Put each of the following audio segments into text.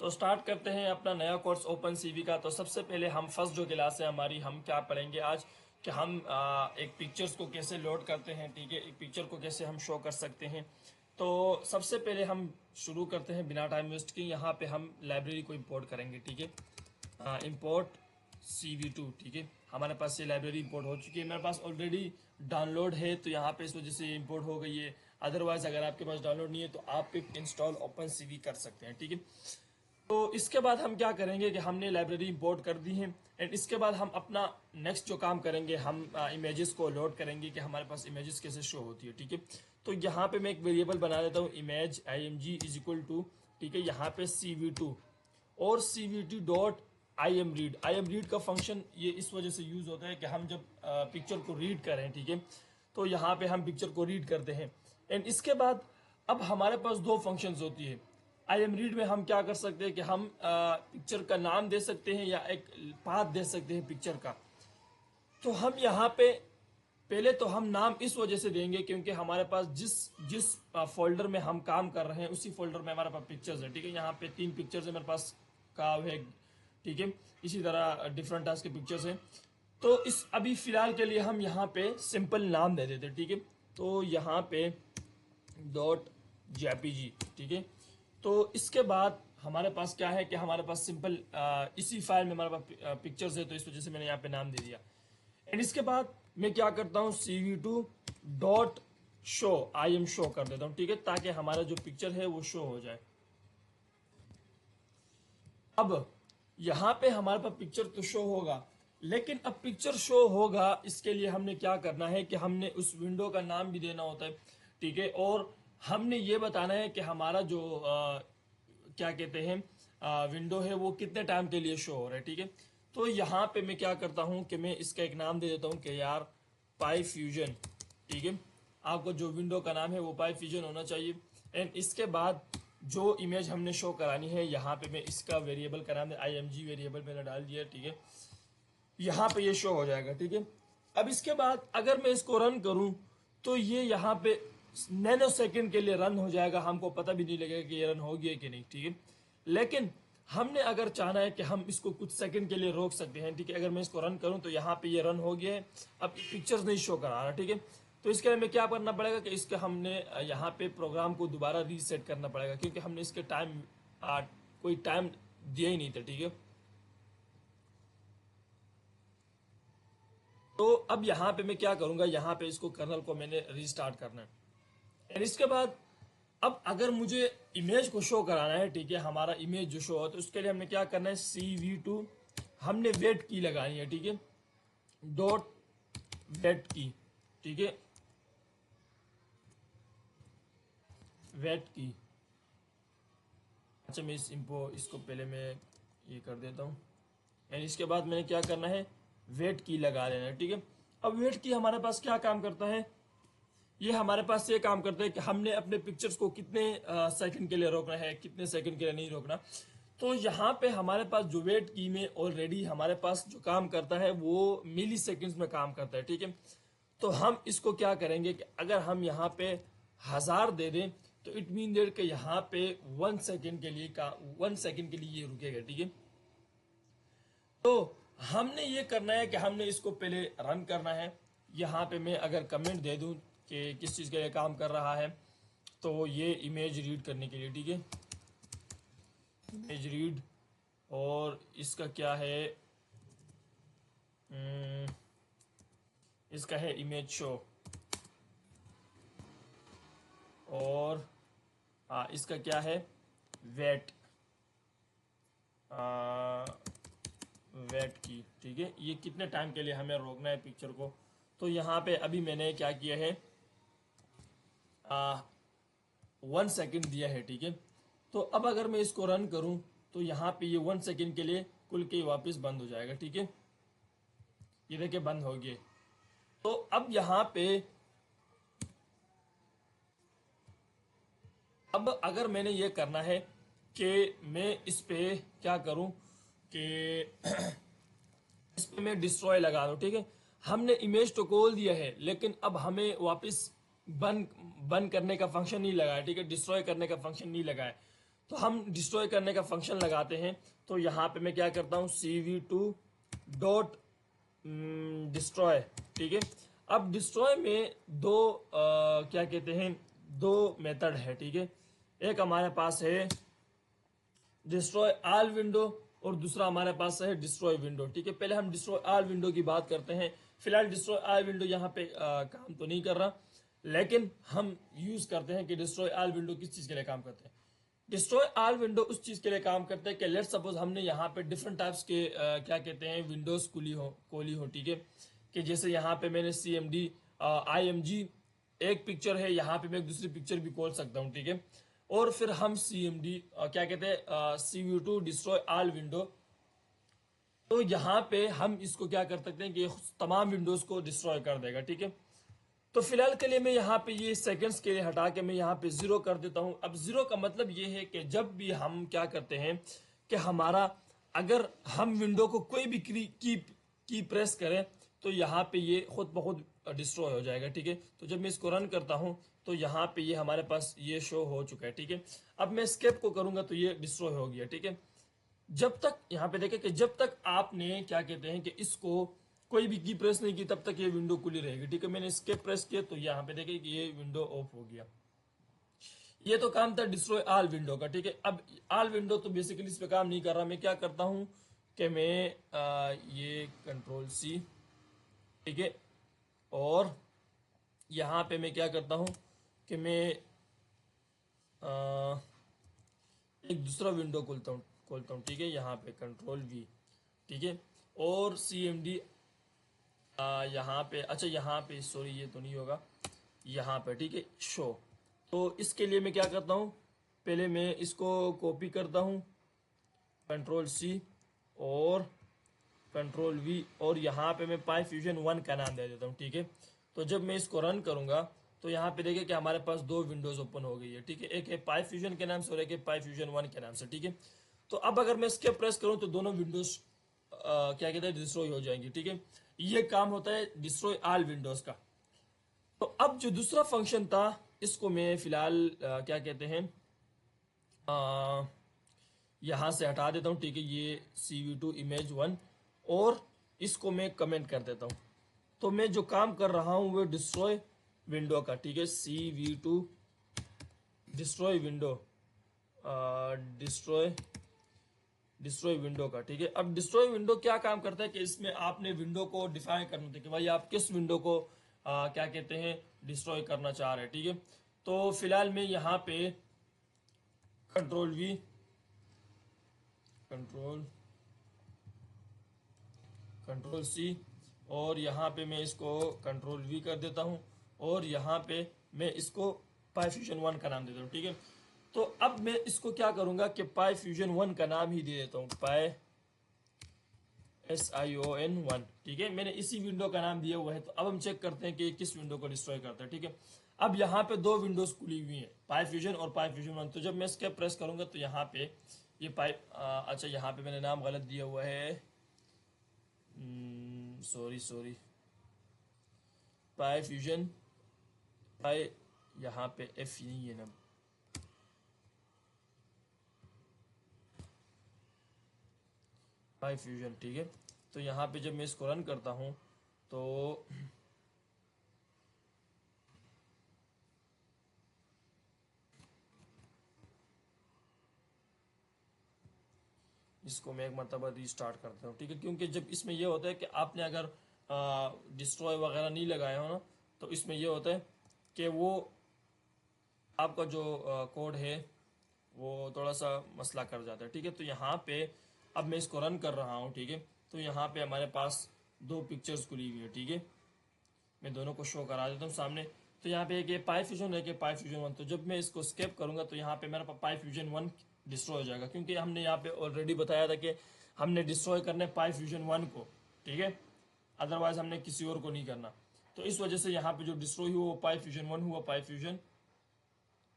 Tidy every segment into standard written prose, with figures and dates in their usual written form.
तो स्टार्ट करते हैं अपना नया कोर्स ओपन सीवी का। तो सबसे पहले हम फर्स्ट जो क्लास है हमारी, हम क्या पढ़ेंगे आज कि हम एक पिक्चर्स को कैसे लोड करते हैं। ठीक है, एक पिक्चर को कैसे हम शो कर सकते हैं। तो सबसे पहले हम शुरू करते हैं बिना टाइम वेस्ट के। यहाँ पे हम लाइब्रेरी को इंपोर्ट करेंगे। ठीक है, इंपोर्ट CV2। ठीक है, हमारे पास ये लाइब्रेरी इंपोर्ट हो चुकी है, मेरे पास ऑलरेडी डाउनलोड है तो यहाँ पे इस वजह से इंपोर्ट हो गई है। अदरवाइज अगर आपके पास डाउनलोड नहीं है तो आप इंस्टॉल ओपन सीवी कर सकते हैं। ठीक है, तो इसके बाद हम क्या करेंगे कि हमने लाइब्रेरी इंपोर्ट कर दी है एंड इसके बाद हम अपना नेक्स्ट जो काम करेंगे, हम इमेजेस को लोड करेंगे कि हमारे पास इमेजेस कैसे शो होती है। ठीक है, तो यहाँ पे मैं एक वेरिएबल बना देता हूँ, image img is equal to, ठीक है, यहाँ पे CV2 और CVT डॉट IMRead। IMRead का फंक्शन ये इस वजह से यूज होता है कि हम जब पिक्चर को रीड करें, ठीक है, तो यहाँ पे हम पिक्चर को रीड करते हैं एंड इसके बाद अब हमारे पास दो फंक्शंस होती है। IMRead में हम क्या कर सकते हैं कि हम पिक्चर का नाम दे सकते हैं या एक पाथ दे सकते हैं पिक्चर का। तो हम यहाँ पे पहले तो हम नाम इस वजह से देंगे क्योंकि हमारे पास जिस जिस फोल्डर में हम काम कर रहे हैं उसी फोल्डर में हमारे पास पिक्चर्स है। ठीक है, यहाँ पे 3 पिक्चर्स है मेरे पास, काव है, ठीक है, इसी तरह डिफरेंट टाइप्स के पिक्चर्स हैं। तो इस अभी फिलहाल के लिए हम यहाँ पे सिंपल नाम दे देते हैं। ठीक है, तो यहाँ पे डॉट JPG। ठीक है, तो इसके बाद हमारे पास क्या है कि हमारे पास सिंपल इसी फाइल में हमारे पास पिक्चर्स है, तो इस वजह से मैंने यहाँ पे नाम दे दिया एंड इसके बाद मैं क्या करता हूँ CV2 dot show IM show कर देता हूँ। ठीक है, ताकि हमारा जो पिक्चर है वो शो हो जाए। अब यहाँ पे हमारे पास पिक्चर तो शो होगा, लेकिन अब पिक्चर शो होगा इसके लिए हमने क्या करना है कि हमने उस विंडो का नाम भी देना होता है। ठीक है, और हमने ये बताना है कि हमारा जो क्या कहते हैं विंडो है वो कितने टाइम के लिए शो हो रहा है। ठीक है, तो यहाँ पे मैं क्या करता हूँ कि मैं इसका एक नाम दे देता हूँ कि यार पाई फ्यूजन। ठीक है, आपको जो विंडो का नाम है वो पाई फ्यूजन होना चाहिए एंड इसके बाद जो इमेज हमने शो करानी है यहाँ पे मैं इसका वेरिएबल का नाम है IMG वेरिएबल मैंने डाल दिया। ठीक है, यहाँ पे ये शो हो जाएगा। ठीक है, अब इसके बाद अगर मैं इसको रन करूं तो ये यहाँ पे नैनो सेकंड के लिए रन हो जाएगा, हमको पता भी नहीं लगेगा कि ये रन हो गया कि नहीं। ठीक है, लेकिन हमने अगर चाहना है कि हम इसको कुछ सेकंड के लिए रोक सकते हैं। ठीक है, अगर मैं इसको रन करूं तो यहाँ पे ये रन हो गया है, अब पिक्चर्स नहीं शो करा रहा। ठीक है, तो इसके लिए हमें क्या करना पड़ेगा कि इसके हमने यहाँ पे प्रोग्राम को दोबारा रीसेट करना पड़ेगा क्योंकि हमने इसके टाइम कोई टाइम दिया ही नहीं था। ठीक है, तो अब यहाँ पे मैं क्या करूंगा, यहाँ पे इसको कर्नल को मैंने रीस्टार्ट करना है और इसके बाद अब अगर मुझे इमेज को शो कराना है, ठीक है, हमारा इमेज जो शो हो तो उसके लिए हमने क्या करना है, CV2 हमने वेट की लगानी है। ठीक है, डॉट वेट की। ठीक है, वेट की। अच्छा, मैं इसको पहले मैं ये कर देता हूँ एंड इसके बाद मैंने क्या करना है, वेट की लगा देना है। ठीक है, अब वेट की हमारे पास क्या काम करता है, ये हमारे पास ये काम करता है कि हमने अपने पिक्चर्स को कितने सेकंड के लिए रोकना है, कितने सेकंड के लिए नहीं रोकना। तो यहाँ पे हमारे पास जो वेट की में ऑलरेडी हमारे पास जो काम करता है वो मिली सेकेंड्स में काम करता है। ठीक है, तो हम इसको क्या करेंगे कि अगर हम यहाँ पे 1000 दे दें तो इट मीन देट कि यहाँ पे 1 सेकेंड के लिए 1 सेकेंड के लिए ये रुकेगा। ठीक है, तो हमने ये करना है कि हमने इसको पहले रन करना है। यहाँ पे मैं अगर कमेंट दे दूं कि किस चीज़ के लिए काम कर रहा है, तो ये इमेज रीड करने के लिए। ठीक है, इमेज रीड और इसका क्या है, इसका है इमेज शो और इसका क्या है, वेट वेट की। ठीक है, ये कितने टाइम के लिए हमें रोकना है पिक्चर को। तो यहाँ पे अभी मैंने क्या किया है, 1 सेकेंड दिया है। ठीक है, तो अब अगर मैं इसको रन करूं तो यहाँ पे ये 1 सेकेंड के लिए खुल के वापस बंद हो जाएगा। ठीक है, ये देखिए बंद हो गए। तो अब यहाँ पे अब अगर मैंने ये करना है कि मैं इस पे क्या करूं कि इस पे मैं डिस्ट्रॉय लगा दूं। ठीक है, हमने इमेज तो खोल दिया है लेकिन अब हमें वापस बंद करने का फंक्शन नहीं लगाया। ठीक है, डिस्ट्रॉय करने का फंक्शन नहीं लगाया। तो हम डिस्ट्रॉय करने का फंक्शन लगाते हैं। तो यहाँ पे मैं क्या करता हूँ, cv2 डॉट डिस्ट्रॉय, ठीक है। अब डिस्ट्रॉय में दो क्या कहते हैं, दो मेथड है, ठीक है। एक हमारे पास है डिस्ट्रॉय ऑल विंडो और दूसरा हमारे पास है डिस्ट्रॉय विंडो, ठीक है। पहले हम डिस्ट्रॉय ऑल विंडो की बात करते हैं। फिलहाल डिस्ट्रॉय ऑल विंडो यहाँ पे काम तो नहीं कर रहा, लेकिन हम यूज करते हैं कि डिस्ट्रॉय ऑल विंडो किस चीज के लिए काम करते हैं। डिस्ट्रॉय ऑल विंडो उस चीज के लिए काम करते हैं कि लेट सपोज हमने यहाँ पे डिफरेंट टाइप्स के क्या कहते हैं विंडोज खोली हो, ठीक है। कि जैसे यहाँ पे मैंने CMD IMG एक पिक्चर है, यहाँ पे मैं एक दूसरी पिक्चर भी खोल सकता हूँ, ठीक है। और फिर हम CMD क्या कहते हैं cv2 डिस्ट्रॉय ऑल विंडो, तो यहाँ पे हम इसको क्या कर सकते हैं कि तमाम विंडोज को डिस्ट्रॉय कर देगा, ठीक है। तो फिलहाल के लिए मैं यहाँ पे ये सेकंड्स के लिए हटा के मैं यहाँ पे 0 कर देता हूँ। अब 0 का मतलब ये है कि जब भी हम क्या करते हैं कि हमारा अगर हम विंडो को कोई भी की प्रेस करें तो यहाँ पे ये खुद ब खुद डिस्ट्रॉय हो जाएगा, ठीक है। तो जब मैं इसको रन करता हूँ तो यहाँ पे ये हमारे पास ये शो हो चुका है, ठीक है। अब मैं स्केप को करूंगा तो ये डिस्ट्रॉय हो गया, ठीक है। जब तक यहाँ पे देखें कि जब तक आपने क्या कहते हैं कि इसको कोई भी की प्रेस नहीं की तब तक ये विंडो खुली रहेगी, ठीक है। मैंने escape प्रेस किया तो यहाँ पे देखें कि ये विंडो ऑफ हो गया। ये तो काम था डिस्ट्रॉय ऑल विंडो का, ठीक है। अब ऑल विंडो तो बेसिकली इस पे काम नहीं कर रहा। मैं क्या करता हूँ कि मैं ये Ctrl+C, ठीक है। और यहाँ पे मैं क्या करता हूँ कि मैं एक दूसरा विंडो खोलता हूँ, ठीक है। यहाँ पे Ctrl+V, ठीक है। और CMD यहाँ पे, अच्छा यहाँ पे सॉरी ये तो नहीं होगा, यहाँ पे, ठीक है, शो। तो इसके लिए मैं क्या करता हूँ, पहले मैं इसको कॉपी करता हूँ, Ctrl+C और Ctrl+V, और यहाँ पे मैं PyFusion 1 का नाम दे देता हूँ, ठीक है। तो जब मैं इसको रन करूंगा तो यहाँ पे देखिए कि हमारे पास दो विंडोज ओपन हो गई है, ठीक है। एक है PyFusion के नाम से और एक है PyFusion 1 के नाम से, ठीक है। तो अब अगर मैं इसके प्रेस करूं तो दोनों विंडोज क्या कहते हैं डिस्ट्रॉय हो जाएंगी, ठीक है। ये काम होता है डिस्ट्रॉय ऑल विंडोज का। तो अब जो दूसरा फंक्शन था इसको मैं फिलहाल क्या कहते हैं यहां से हटा देता हूं, ठीक है। ये cv2 image1 और इसको मैं कमेंट कर देता हूं। तो मैं जो काम कर रहा हूं वो डिस्ट्रॉय विंडो का, ठीक है। cv2 destroy window destroy window का, ठीक है। अब डिस्ट्रॉय विंडो क्या काम करता है कि इसमें आपने विंडो को डिफाइन करना था कि भाई आप किस विंडो को क्या कहते हैं डिस्ट्रॉय करना चाह रहे हैं, ठीक है। तो फिलहाल मैं यहाँ पे Ctrl+V Ctrl+C और यहाँ पे मैं इसको Ctrl+V कर देता हूँ और यहाँ पे मैं इसको PyFusion 1 का नाम देता हूँ, ठीक है। तो अब मैं इसको क्या करूंगा कि PyFusion 1 का नाम ही दे देता हूँ, PySion1, ठीक है। मैंने इसी विंडो का नाम दिया हुआ है। तो अब हम चेक करते हैं कि किस विंडो को डिस्ट्रॉय करता है, ठीक है। अब यहाँ पे दो विंडोज खुली हुई हैं, PyFusion और PyFusion 1। तो जब मैं इसके प्रेस करूंगा तो यहाँ पे ये अच्छा यहाँ पे मैंने नाम गलत दिया हुआ है, सॉरी PyFusion यहाँ पे F नहीं है ना, PyFusion, ठीक है। तो यहाँ पे जब मैं इसको रन करता हूँ तो इसको मैं एक मरतबा रीस्टार्ट करता हूँ, ठीक है। क्योंकि जब इसमें यह होता है कि आपने अगर डिस्ट्रॉय वगैरह नहीं लगाया हो ना तो इसमें यह होता है कि वो आपका जो कोड है वो थोड़ा सा मसला कर जाता है, ठीक है। तो यहाँ पे अब मैं इसको रन कर रहा हूँ, ठीक है। तो यहाँ पे हमारे पास दो पिक्चर्स खुली हुई है, ठीक है। मैं दोनों को शो करा देता हूँ सामने। तो यहाँ पे एक PyFusion है कि PyFusion 1। तो जब मैं इसको स्केप करूंगा तो यहाँ पे मेरा PyFusion 1 डिस्ट्रॉय हो जाएगा, क्योंकि हमने यहाँ पे ऑलरेडी बताया था कि हमने डिस्ट्रॉय करना है PyFusion 1 को, ठीक है। अदरवाइज हमने किसी और को नहीं करना। तो इस वजह से यहाँ पे जो डिस्ट्रॉय हुआ वो PyFusion 1 हुआ,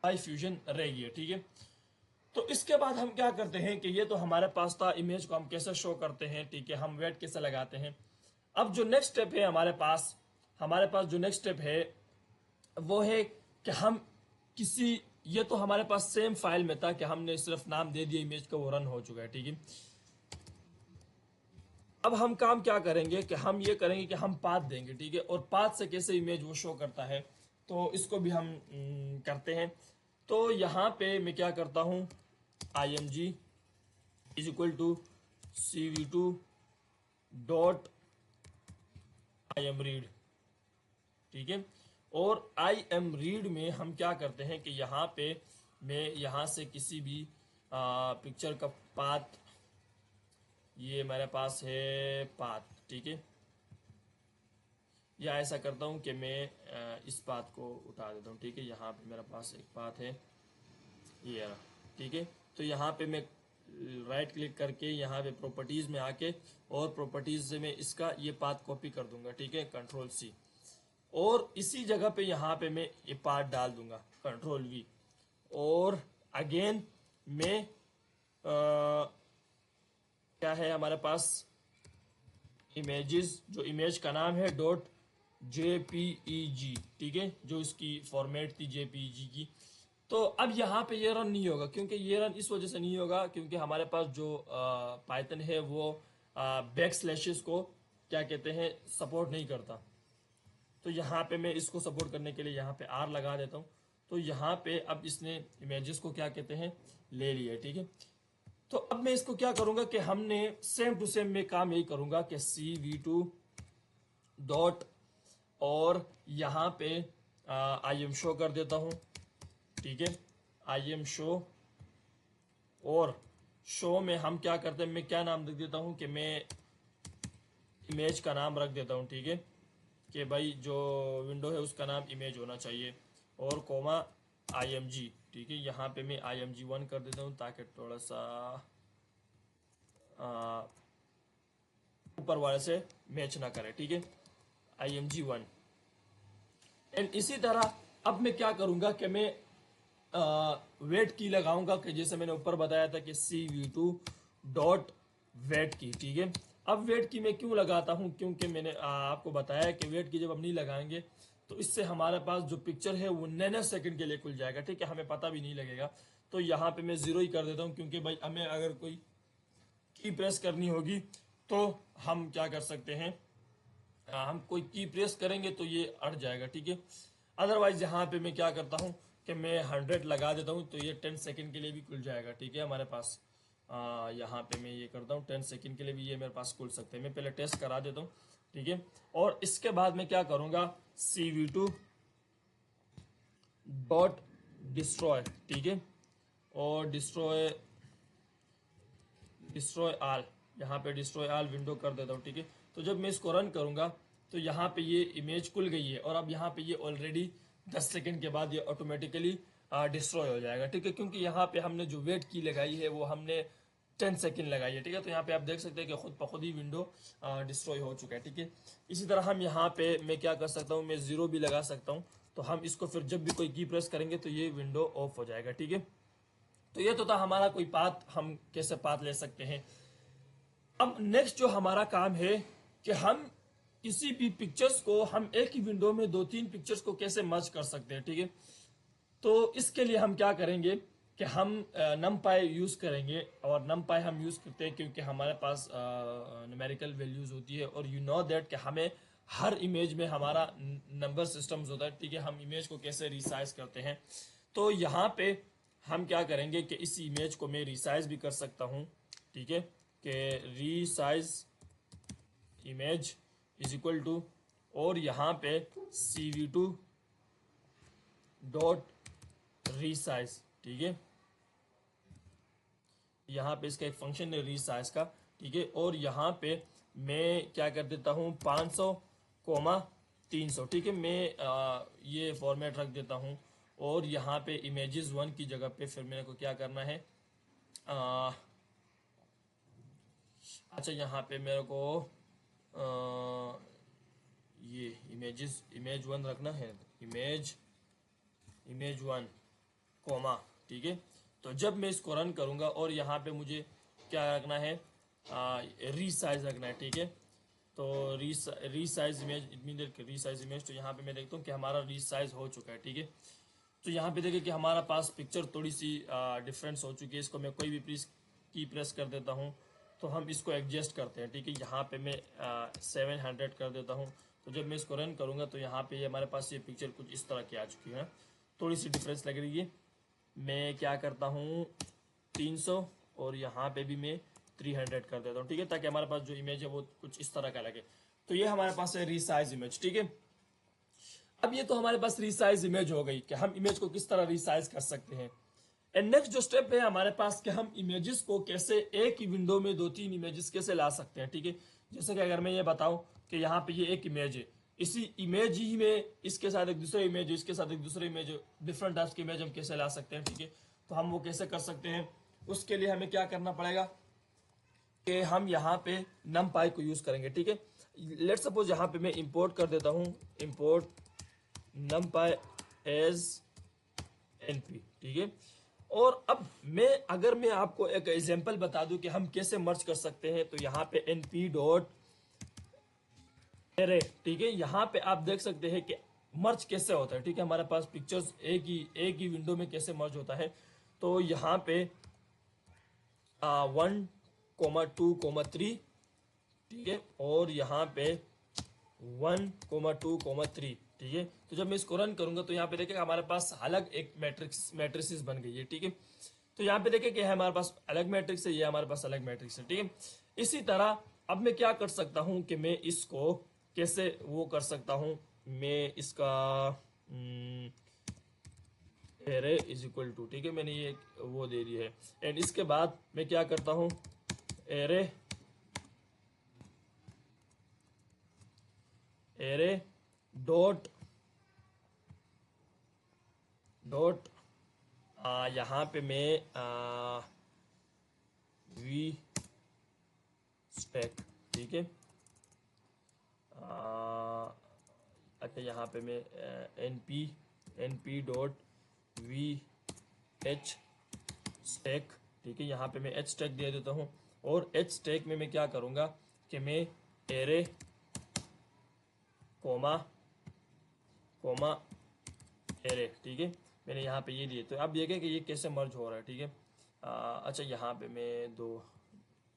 PyFusion रह गया, ठीक है। तो इसके बाद हम क्या करते हैं कि ये तो हमारे पास था, इमेज को हम कैसे शो करते हैं, ठीक है, हम वेट कैसे लगाते हैं। अब जो नेक्स्ट स्टेप है हमारे पास जो नेक्स्ट स्टेप है वो है कि हम किसी ये तो हमारे पास सेम फाइल में था कि हमने सिर्फ नाम दे दिया इमेज का, वो रन हो चुका है। ठीक है, अब हम काम क्या करेंगे कि हम ये करेंगे कि हम पाथ देंगे। ठीक है, और पाथ से कैसे इमेज वो शो करता है, तो इसको भी हम करते हैं। तो यहाँ पे मैं क्या करता हूँ, img is equal to cv2 dot imread। ठीक है, और imread में हम क्या करते हैं कि यहाँ पे मैं यहाँ से किसी भी पिक्चर का पाथ, ये मेरे पास है पाथ। ठीक है, या ऐसा करता हूँ कि मैं इस पाथ को उठा देता हूँ। ठीक है, यहाँ पे मेरे पास एक पाथ है ये रहा। ठीक है, तो यहाँ पे मैं राइट क्लिक करके यहाँ पे प्रॉपर्टीज में आके और प्रॉपर्टीज से मैं इसका ये पाथ कॉपी कर दूंगा। ठीक है, कंट्रोल सी, और इसी जगह पे यहाँ पे मैं ये पाथ डाल दूंगा, कंट्रोल वी, और अगेन मैं क्या है हमारे पास इमेजेस, जो इमेज का नाम है डॉट जेपीईजी। ठीक है, जो इसकी फॉर्मेट थी जेपीईजी की। तो अब यहाँ पे ये रन नहीं होगा, क्योंकि ये रन इस वजह से नहीं होगा क्योंकि हमारे पास जो पाइथन है वो बैक स्लैशेस को क्या कहते हैं, सपोर्ट नहीं करता। तो यहाँ पे मैं इसको सपोर्ट करने के लिए यहाँ पे आर लगा देता हूँ। तो यहाँ पे अब इसने इमेजेस को क्या कहते हैं, ले लिया। ठीक है, तो अब मैं इसको क्या करूंगा कि हमने सेम टू सेम में काम यही करूंगा कि cv2 डॉट, और यहाँ पे आई एम शो कर देता हूँ। ठीक है, आई एम शो, और शो में हम क्या करते हैं, मैं क्या नाम रख देता हूँ कि मैं इमेज का नाम रख देता हूँ। ठीक है, कि भाई जो विंडो है उसका नाम इमेज होना चाहिए, और कोमा img। ठीक है, यहाँ पे मैं img1 कर देता हूँ ताकि थोड़ा सा ऊपर वाले से मैच ना करे। ठीक है, img1, एंड इसी तरह अब मैं क्या करूंगा कि मैं वेट की लगाऊंगा, कि जैसे मैंने ऊपर बताया था कि cv2 डॉट वेट की। ठीक है, अब वेट की मैं क्यों लगाता हूं, क्योंकि मैंने आपको बताया कि वेट की जब हम नहीं लगाएंगे तो इससे हमारे पास जो पिक्चर है वो नैनो सेकंड के लिए खुल जाएगा। ठीक है, हमें पता भी नहीं लगेगा। तो यहाँ पे मैं 0 ही कर देता हूँ, क्योंकि भाई हमें अगर कोई की प्रेस करनी होगी तो हम क्या कर सकते हैं, हम कोई की प्रेस करेंगे तो ये अड़ जाएगा। ठीक है, अदरवाइज यहाँ पे मैं क्या करता हूँ कि मैं 100 लगा देता हूँ, तो ये 10 सेकंड के लिए भी खुल जाएगा। ठीक है, हमारे पास यहाँ पे मैं ये करता हूँ 10 सेकंड के लिए भी ये मेरे पास खुल सकते हैं। मैं पहले टेस्ट करा देता हूँ। ठीक है, और इसके बाद मैं क्या करूँगा, cv2 डॉट डिस्ट्रॉय। ठीक है, और डिस्ट्रॉय ऑल, यहाँ पे डिस्ट्रॉय ऑल विंडो कर देता हूँ। ठीक है, तो जब मैं इसको रन करूंगा तो यहाँ पे ये इमेज खुल गई है, और अब यहाँ पे ये ऑलरेडी 10 सेकंड के बाद ये ऑटोमेटिकली डिस्ट्रॉय हो जाएगा। ठीक है, क्योंकि यहाँ पे हमने जो वेट की लगाई है वो हमने 10 सेकंड लगाई है। ठीक है, तो यहाँ पे आप देख सकते हैं कि खुद ब खुद ही विंडो डिस्ट्रॉय हो चुका है। ठीक है, इसी तरह हम यहाँ पे मैं क्या कर सकता हूँ, मैं 0 भी लगा सकता हूँ, तो हम इसको फिर जब भी कोई की प्रेस करेंगे तो ये विंडो ऑफ हो जाएगा। ठीक है, तो ये तो था हमारा कोई पाथ, हम कैसे पाथ ले सकते हैं। अब नेक्स्ट जो हमारा काम है कि हम किसी भी पिक्चर्स को हम एक ही विंडो में 2-3 पिक्चर्स को कैसे मर्ज कर सकते हैं। ठीक है, तो इसके लिए हम क्या करेंगे कि हम नमपाई यूज करेंगे, और नमपाई हम यूज करते हैं क्योंकि हमारे पास न्यूमेरिकल वैल्यूज होती है, और यू नो दैट कि हमें हर इमेज में हमारा नंबर सिस्टम्स होता है। ठीक है, हम इमेज को कैसे रिसाइज करते हैं, तो यहाँ पे हम क्या करेंगे कि इस इमेज को मैं रिसाइज भी कर सकता हूँ। ठीक है, कि resize image is equal to, और यहाँ पे cv2 डॉट रीसाइज। ठीक है, यहाँ पे इसका एक फंक्शन है रीसाइज का। ठीक है, और यहाँ पे मैं क्या कर देता हूँ 500 कोमा 300। ठीक है, मैं ये फॉर्मेट रख देता हूँ, और यहाँ पे इमेजेस 1 की जगह पे फिर मेरे को क्या करना है, अच्छा यहाँ पे मेरे को ये इमेज 1 रखना है, इमेज 1 कोमा। ठीक है, तो जब मैं इसको रन करूंगा और यहाँ पे मुझे क्या रखना है, रीसाइज रखना है। ठीक है, तो resize image, it mean resize image, तो यहाँ पे मैं देखता हूँ कि हमारा रीसाइज हो चुका है। ठीक है, तो यहाँ पे देखिए कि हमारा पास पिक्चर थोड़ी सी डिफरेंस हो चुकी है। इसको मैं कोई भी की प्रेस कर देता हूँ तो हम इसको एडजस्ट करते हैं, ठीक है। यहाँ पे मैं 700 कर देता हूँ, तो जब मैं इसको रन करूँगा तो यहाँ पे हमारे पास ये पिक्चर कुछ इस तरह की आ चुकी है, थोड़ी सी डिफरेंस लग रही है। मैं क्या करता हूँ 300 और यहाँ पे भी मैं 300 कर देता हूँ, ठीक है, ताकि हमारे पास जो इमेज है वो कुछ इस तरह का लगे। तो ये हमारे पास है रीसाइज इमेज, ठीक है। अब ये तो हमारे पास रीसाइज इमेज हो गई कि हम इमेज को किस तरह रीसाइज कर सकते हैं। एंड नेक्स्ट जो स्टेप है हमारे पास कि हम इमेजेस को कैसे एक ही विंडो में 2-3 इमेजेस कैसे ला सकते हैं, ठीक है। जैसे कि अगर मैं ये बताऊं कि यहाँ पे ये एक इमेज है, इसी इमेज ही में इसके साथ एक दूसरे इमेज, इसके साथ एक दूसरे इमेज, डिफरेंट टाइप्स की इमेज हम कैसे ला सकते हैं, ठीक है। तो हम वो कैसे कर सकते हैं, उसके लिए हमें क्या करना पड़ेगा कि हम यहाँ पे numpy को यूज करेंगे, ठीक है। लेट सपोज यहाँ पे मैं इंपोर्ट कर देता हूँ, इंपोर्ट numpy एज np, ठीक है। और अब अगर मैं आपको एक एग्जांपल बता दूं कि हम कैसे मर्ज कर सकते हैं, तो यहाँ पे np डॉट एरे, ठीक है। यहाँ पे आप देख सकते हैं कि मर्ज कैसे होता है, ठीक है। हमारे पास पिक्चर्स एक ही विंडो में कैसे मर्ज होता है। तो यहाँ पे 1,2,3, ठीक है, और यहाँ पे 1,2,3, ठीक है। तो जब मैं इसको रन करूंगा तो यहाँ पे देखिए हमारे पास अलग एक मैट्रिक्स बन गई है, ठीक है। तो यहाँ पे देखिए कि हमारे पास अलग मैट्रिक्स है, ये हमारे पास अलग मैट्रिक्स है, ठीक है। इसी तरह अब मैं क्या कर सकता हूँ कि मैं इसको कैसे वो कर सकता हूँ, मैं इसका एरे इज इक्वल टू, ठीक है, मैंने ये वो दे दी है। एंड इसके बाद मैं क्या करता हूँ, एरे डॉट यहाँ पे मैं वी स्टैक, ठीक है। अच्छा, यहाँ पे मैं np dot V H stack, ठीक है। यहाँ पे मैं एच स्टैक दे देता हूँ, और एच स्टैक में मैं क्या करूँगा कि मैं एरे कोमा एरे, ठीक है, मैंने यहाँ पे ये दिए। तो अब देखें कि ये कैसे मर्ज हो रहा है, ठीक है। अच्छा, यहाँ पे मैं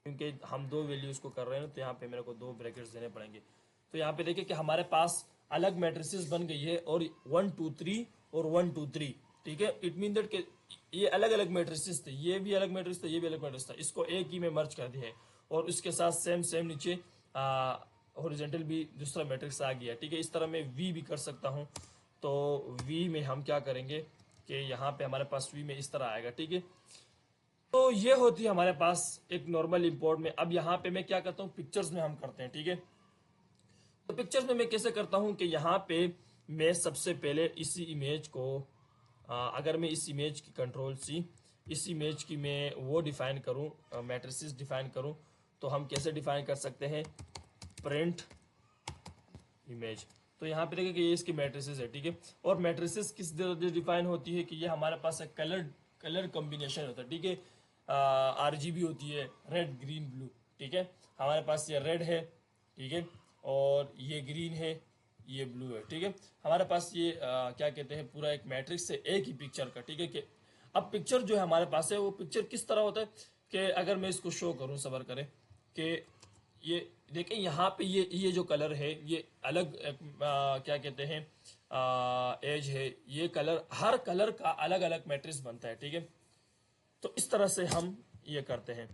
क्योंकि हम 2 वैल्यूज को कर रहे हैं तो यहाँ पे मेरे को 2 ब्रैकेट्स देने पड़ेंगे। तो यहाँ पे देखिए कि हमारे पास अलग मैट्रिसेस बन गई है, और 1 2 3 और 1 2 3, ठीक है। इट मीन दैट के ये अलग अलग मैट्रिसेस थे, ये भी अलग मैट्रिक्स था, ये भी अलग मैट्रिक्स था, इसको एक ही में मर्ज कर दिया है। और उसके साथ सेम नीचे हॉरिजॉन्टल भी दूसरा मैट्रिक्स आ गया, ठीक है। इस तरह मैं वी भी कर सकता हूँ। तो वी में हम क्या करेंगे कि यहाँ पे हमारे पास वी में इस तरह आएगा, ठीक है। तो ये होती है हमारे पास एक नॉर्मल इंपोर्ट में। अब यहाँ पे मैं क्या करता हूँ, पिक्चर्स में हम करते हैं, ठीक है। तो पिक्चर्स में मैं कैसे करता हूँ कि यहाँ पे मैं सबसे पहले इसी इमेज को अगर मैं इस इमेज की कंट्रोल सी, इस इमेज की मैं वो डिफाइन करूँ, मैट्रिसेस डिफाइन करूँ, तो हम कैसे डिफाइन कर सकते हैं, प्रिंट इमेज। तो यहाँ पे देखिए कि ये इसकी मैट्रिसेस है, ठीक है। और मैट्रिसेस किस तरह डिफाइन होती है कि ये हमारे पास एक कलर कॉम्बिनेशन होता है, ठीक है। RGB होती है, रेड ग्रीन ब्लू, ठीक है। हमारे पास ये रेड है, ठीक है, और ये ग्रीन है, ये ब्लू है, ठीक है। हमारे पास ये क्या कहते हैं, पूरा एक मैट्रिक्स है एक ही पिक्चर का, ठीक है। कि अब पिक्चर जो है हमारे पास है वो पिक्चर किस तरह होता है कि अगर मैं इसको शो करूं, सबर करें कि ये देखें यहाँ पे ये जो कलर है ये अलग क्या कहते हैं एज है, ये कलर, हर कलर का अलग अलग मैट्रिक्स बनता है, ठीक है। तो इस तरह से हम ये करते हैं।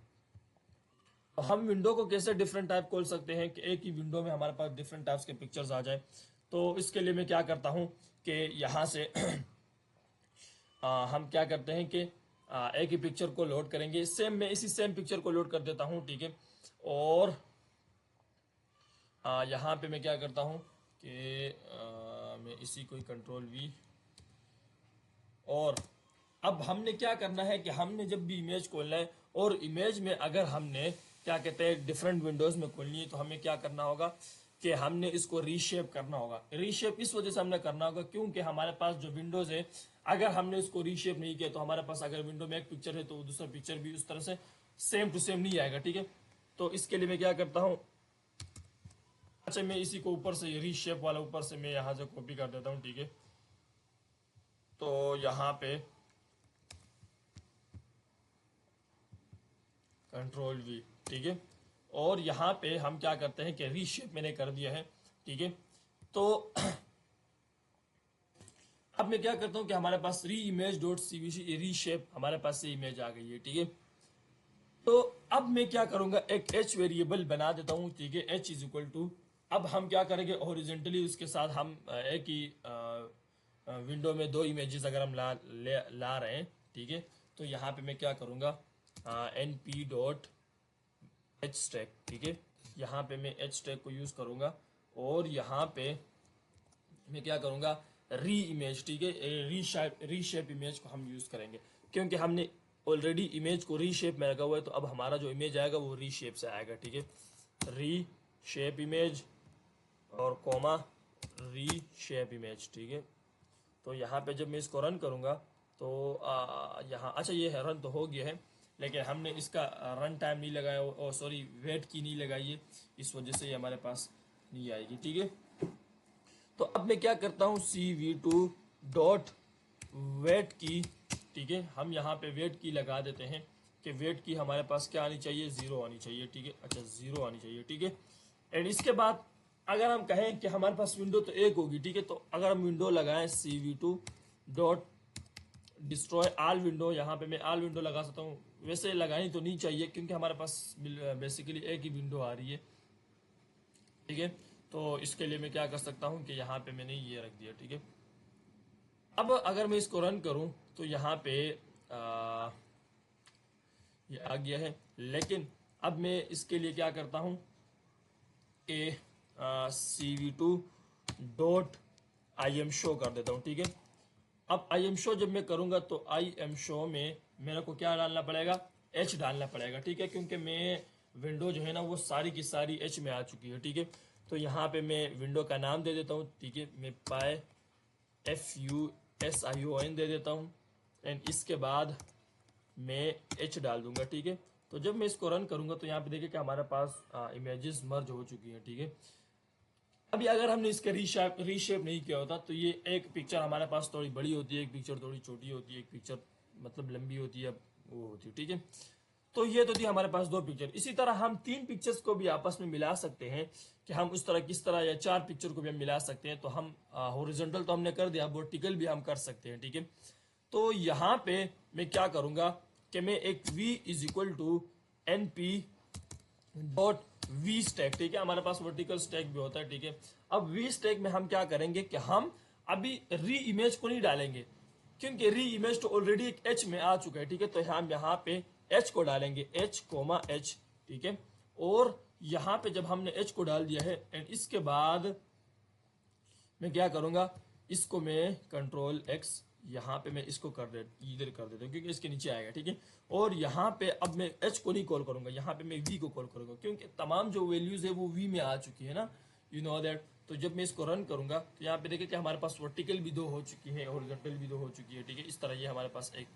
तो हम विंडो को कैसे डिफरेंट टाइप खोल सकते हैं कि एक ही विंडो में हमारे पास डिफरेंट टाइप्स के पिक्चर्स आ जाए। तो इसके लिए मैं क्या करता हूं कि यहाँ से हम क्या करते हैं कि एक ही पिक्चर को लोड करेंगे, मैं इसी सेम पिक्चर को लोड कर देता हूं, ठीक है। और यहाँ पे मैं क्या करता हूँ कि मैं इसी को ही कंट्रोल वी, और अब हमने क्या करना है कि हमने जब भी इमेज खोलना है, और इमेज में अगर हमने क्या कहते हैं डिफरेंट विंडोज में खोलनी है, तो हमें क्या करना होगा कि हमने इसको रीशेप करना होगा। रीशेप इस वजह से हमने करना होगा क्योंकि हमारे पास जो विंडोज है, अगर हमने इसको रीशेप नहीं किया तो हमारे पास अगर विंडो में एक पिक्चर है तो दूसरा पिक्चर भी उस तरह से सेम टू सेम नहीं आएगा, ठीक है। तो इसके लिए मैं क्या करता हूँ, अच्छा मैं इसी को ऊपर से रीशेप वाला ऊपर से मैं यहाँ से कॉपी कर देता हूँ, ठीक है। तो यहाँ पे कंट्रोल वी, ठीक है। और यहाँ पे हम क्या करते हैं कि रीशेप मैंने कर दिया है, ठीक है। तो अब मैं क्या करता हूँ कि हमारे पास री इमेज डॉट सीवीसी रीशेप हमारे पास से इमेज आ गई है, ठीक है। तो अब मैं क्या करूंगा, एक एच वेरिएबल बना देता हूँ, ठीक है। एच इज इक्वल टू, अब हम क्या करेंगे, हॉरिजॉन्टली उसके साथ हम एक ही विंडो में दो इमेजेस अगर हम ला रहे हैं, ठीक है। तो यहाँ पे मैं क्या करूंगा, N P dot H stack, ठीक है। यहाँ पे मैं एच स्टैक को यूज करूंगा और यहाँ पे मैं क्या करूंगा, री इमेज, ठीक है, रीशेप इमेज को हम यूज करेंगे क्योंकि हमने ऑलरेडी इमेज को रीशेप में रखा हुआ है। तो अब हमारा जो इमेज आएगा वो रीशेप से आएगा, ठीक है। रीशेप इमेज और कॉमा रीशेप इमेज, ठीक है। तो यहाँ पे जब मैं इसको रन करूंगा तो यहाँ, अच्छा ये है रन तो हो गया है, लेकिन हमने इसका रन टाइम नहीं लगाया, और सॉरी वेट की नहीं लगाई है, इस वजह से ये हमारे पास नहीं आएगी, ठीक है। तो अब मैं क्या करता हूँ, CV2 डॉट वेट की, ठीक है। हम यहाँ पे वेट की लगा देते हैं कि वेट की हमारे पास क्या आनी चाहिए, 0 आनी चाहिए, ठीक है। अच्छा 0 आनी चाहिए, ठीक है। एंड इसके बाद अगर हम कहें कि हमारे पास विंडो तो एक होगी, ठीक है। तो अगर हम विंडो लगाएं CV2 dot destroy all window, यहाँ पे मैं ऑल विंडो लगा सकता हूँ, वैसे लगानी तो नहीं चाहिए क्योंकि हमारे पास बेसिकली एक ही विंडो आ रही है, ठीक है। तो इसके लिए मैं क्या कर सकता हूँ कि यहाँ पे मैंने ये रख दिया, ठीक है। अब अगर मैं इसको रन करूं तो यहाँ पे ये आ गया है, लेकिन अब मैं इसके लिए क्या करता हूं कि CV2 dot I am show कर देता हूं, ठीक है। अब आई एम शो जब मैं करूंगा तो आई एम शो में मेरे को क्या डालना पड़ेगा, एच डालना पड़ेगा, ठीक है, क्योंकि मैं विंडो जो है ना वो सारी की सारी एच में आ चुकी है, ठीक है। तो यहाँ पे मैं विंडो का नाम दे देता हूँ, ठीक है। मैं पाई FUSION दे देता हूँ एंड इसके बाद मैं एच डाल दूंगा, ठीक है। तो जब मैं इसको रन करूंगा तो यहाँ पे देखिए कि हमारे पास इमेजेस मर्ज हो चुकी है, ठीक है। अभी अगर हमने इसका रीशेप नहीं किया होता तो ये एक पिक्चर हमारे पास थोड़ी बड़ी होती है, एक पिक्चर थोड़ी छोटी होती है, एक पिक्चर मतलब लंबी होती है, वो होती है, ठीक है। तो ये तो थी हमारे पास दो पिक्चर। इसी तरह हम तीन पिक्चर्स को भी आपस में मिला सकते हैं कि हम उस तरह किस तरह, या चार पिक्चर को भी हम मिला सकते हैं। तो हम हॉरिजॉन्टल तो हमने कर दिया, वर्टिकल भी हम कर सकते हैं, ठीक है। तो यहाँ पे मैं क्या करूंगा कि मैं एक v is equal to NP dot V stack, ठीक है। हमारे पास वर्टिकल स्टैक भी होता है, ठीक है। अब वी स्टैक में हम क्या करेंगे कि हम अभी री इमेज को नहीं डालेंगे क्योंकि री इमेज तो ऑलरेडी एक एच में आ चुका है, ठीक है। तो हम यहाँ पे एच को डालेंगे, एच कोमा एच, ठीक है। और यहाँ पे जब हमने एच को डाल दिया है एंड इसके बाद मैं क्या करूंगा, इसको मैं कंट्रोल एक्स, यहाँ पे मैं इसको इधर कर देता हूँ क्योंकि इसके नीचे आएगा, ठीक है। और यहाँ पे अब मैं एच को नहीं कॉल करूंगा, यहाँ पे मैं वी को कॉल करूंगा क्योंकि तमाम जो वैल्यूज है वो वी में आ चुकी है ना, यू नो दैट। तो जब मैं इसको रन करूंगा तो यहाँ पे देखिए कि हमारे पास वर्टिकल भी दो हो चुकी है, हॉरिजॉन्टल भी दो हो चुकी है, ठीक है। इस तरह ये हमारे पास एक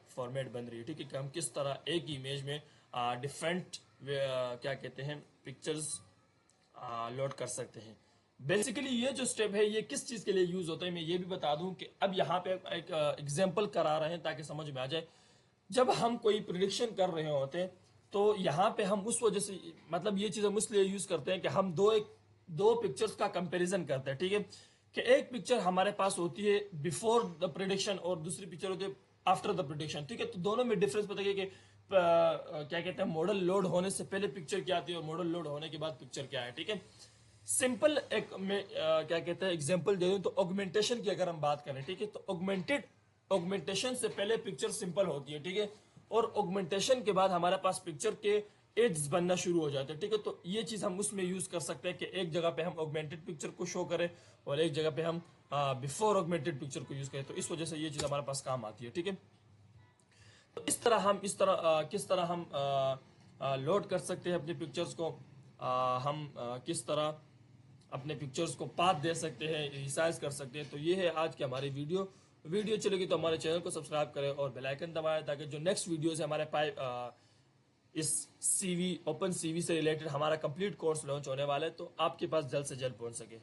फॉर्मेट बन रही है, ठीक है, कि हम किस तरह एक इमेज में डिफरेंट क्या कहते हैं पिक्चर्स लोड कर सकते हैं। बेसिकली ये जो स्टेप है ये किस चीज के लिए यूज होता है मैं ये भी बता दूं कि अब यहाँ पे एक एग्जांपल करा रहे हैं ताकि समझ में आ जाए। जब हम कोई प्रिडिक्शन कर रहे होते हैं तो यहाँ पे हम उस वजह से, मतलब ये चीज हम इसलिए यूज करते हैं कि हम दो पिक्चर्स का कंपैरिजन करते हैं, ठीक है। कि एक पिक्चर हमारे पास होती है बिफोर द प्रिडिक्शन और दूसरी पिक्चर होती है आफ्टर द प्रिडिक्शन, ठीक है। तो दोनों में डिफरेंस बताइए कि क्या कहते हैं मॉडल लोड होने से पहले पिक्चर क्या आती है और मॉडल लोड होने के बाद पिक्चर क्या है, ठीक है। सिंपल एक में क्या कहते हैं एग्जांपल दे दूं तो ऑगमेंटेशन की अगर हम बात करें, ठीक है। तो ऑगमेंटेशन से पहले पिक्चर सिंपल होती है, ठीक है। और ऑगमेंटेशन के बाद हमारे पास पिक्चर के एड्स बनना शुरू हो जाते हैं, ठीक है। तो ये चीज हम उसमें यूज कर सकते हैं कि एक जगह पे हम ऑगमेंटेड पिक्चर को शो करें और एक जगह पे हम बिफोर ऑगमेंटेड पिक्चर को यूज करें। तो इस वजह से ये चीज हमारे पास काम आती है, ठीक है। तो इस तरह किस तरह हम लोड कर सकते हैं अपने पिक्चर्स को, हम किस तरह अपने पिक्चर्स को पाथ दे सकते हैं, रिसाइज कर सकते हैं। तो ये है आज की हमारी वीडियो चलेगी तो हमारे चैनल को सब्सक्राइब करें और बेल आइकन दबाएं ताकि जो नेक्स्ट वीडियोस है हमारे पास इस CV ओपन CV से रिलेटेड हमारा कंप्लीट कोर्स लॉन्च होने वाला है तो आपके पास जल्द से जल्द पहुंच सके।